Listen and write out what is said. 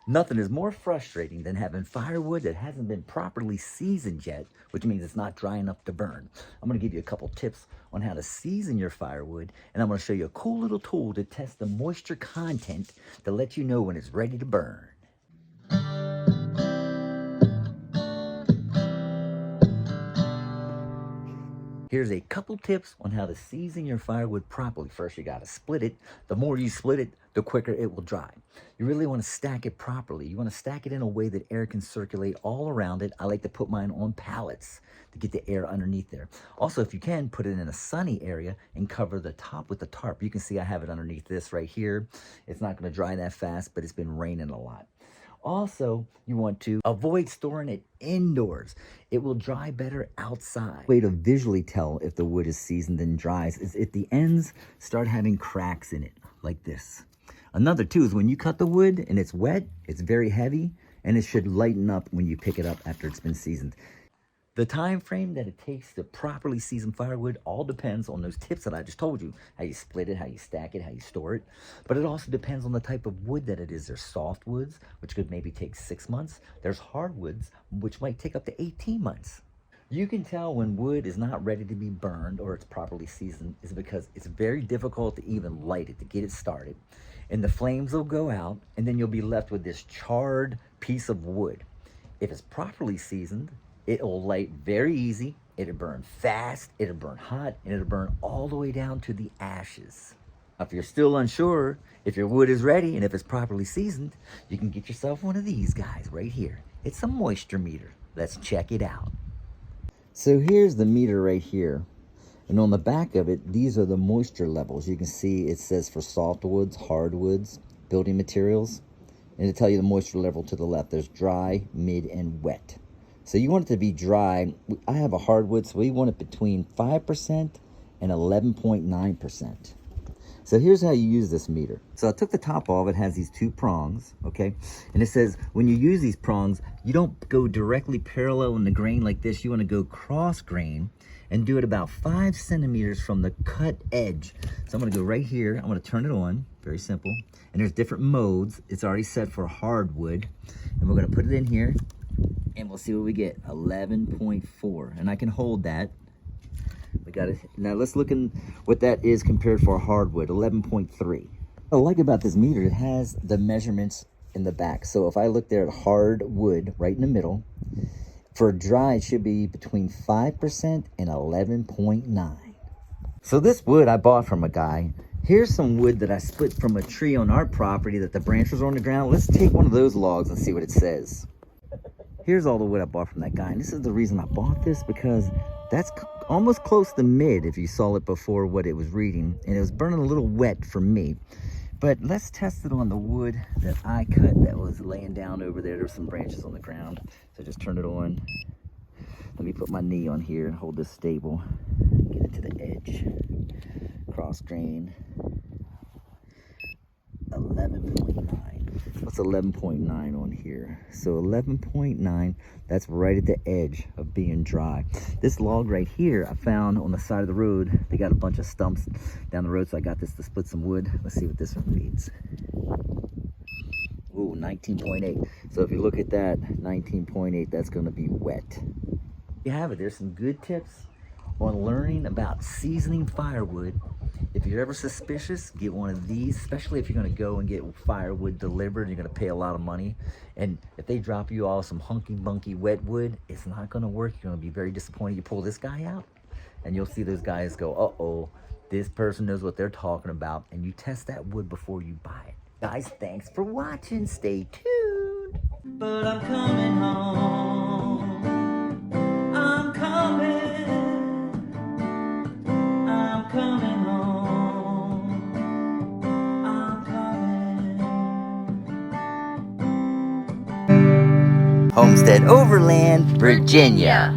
Nothing is more frustrating than having firewood that hasn't been properly seasoned yet, which means it's not dry enough to burn. I'm going to give you a couple tips on how to season your firewood, and I'm going to show you a cool little tool to test the moisture content to let you know when it's ready to burn. Here's a couple tips on how to season your firewood properly. First, you got to split it. The more you split it, the quicker it will dry. You really want to stack it properly. You want to stack it in a way that air can circulate all around it. I like to put mine on pallets to get the air underneath there. Also, if you can, put it in a sunny area and cover the top with the tarp. You can see I have it underneath this right here. It's not going to dry that fast, but it's been raining a lot. Also, you want to avoid storing it indoors. It will dry better outside. Way to visually tell if the wood is seasoned and dries is if the ends start having cracks in it, like this. Another too is when you cut the wood and it's wet, it's very heavy, and it should lighten up when you pick it up after it's been seasoned. The time frame that it takes to properly season firewood all depends on those tips that I just told you. How you split it, how you stack it, how you store it. But it also depends on the type of wood that it is. There's softwoods, which could maybe take 6 months. There's hardwoods, which might take up to 18 months. You can tell when wood is not ready to be burned or it's properly seasoned is because it's very difficult to even light it, to get it started. And the flames will go out, and then you'll be left with this charred piece of wood. If it's properly seasoned, it'll light very easy, it'll burn fast, it'll burn hot, and it'll burn all the way down to the ashes. If you're still unsure if your wood is ready and if it's properly seasoned, you can get yourself one of these guys right here. It's a moisture meter. Let's check it out. So here's the meter right here. And on the back of it, these are the moisture levels. You can see it says for softwoods, hardwoods, building materials. And it'll tell you the moisture level to the left. There's dry, mid, and wet. So you want it to be dry. I have a hardwood, so we want it between 5% and 11.9%. So here's how you use this meter. So I took the top off. It has these 2 prongs, okay? And it says when you use these prongs, you don't go directly parallel in the grain like this. You want to go cross grain and do it about 5 centimeters from the cut edge. So I'm going to go right here. I'm going to turn it on. Very simple. And there's different modes. It's already set for hardwood. And we're going to put it in here. And we'll see what we get, 11.4. And I can hold that. We got it. Now let's look at what that is compared for hardwood, 11.3. What I like about this meter, it has the measurements in the back. So if I look there at hardwood right in the middle, for dry, it should be between 5% and 11.9. So this wood I bought from a guy. Here's some wood that I split from a tree on our property that the branches are on the ground. Let's take one of those logs and see what it says. Here's all the wood I bought from that guy. And this is the reason I bought this, because that's almost close to mid if you saw it before what it was reading. And it was burning a little wet for me. But let's test it on the wood that I cut that was laying down over there. There's some branches on the ground. So just turn it on. Let me put my knee on here and hold this stable. Get it to the edge. Cross grain. 11.9. What's 11.9 on here? So 11.9, that's right at the edge of being dry. This log right here I found on the side of the road. They got a bunch of stumps down the road, so I got this to split some wood. Let's see what this one reads. Ooh, 19.8. So if you look at that, 19.8, that's going to be wet. You have it. There's some good tips on learning about seasoning firewood. If you're ever suspicious, get one of these, especially if you're going to go and get firewood delivered. You're going to pay a lot of money. And if they drop you all some hunky-bunky wet wood, it's not going to work. You're going to be very disappointed. You pull this guy out, and you'll see those guys go, uh-oh, this person knows what they're talking about. And you test that wood before you buy it. Guys, thanks for watching. Stay tuned. But I'm coming home. I'm coming. I'm coming home. I'm coming. Homestead Overland, Virginia.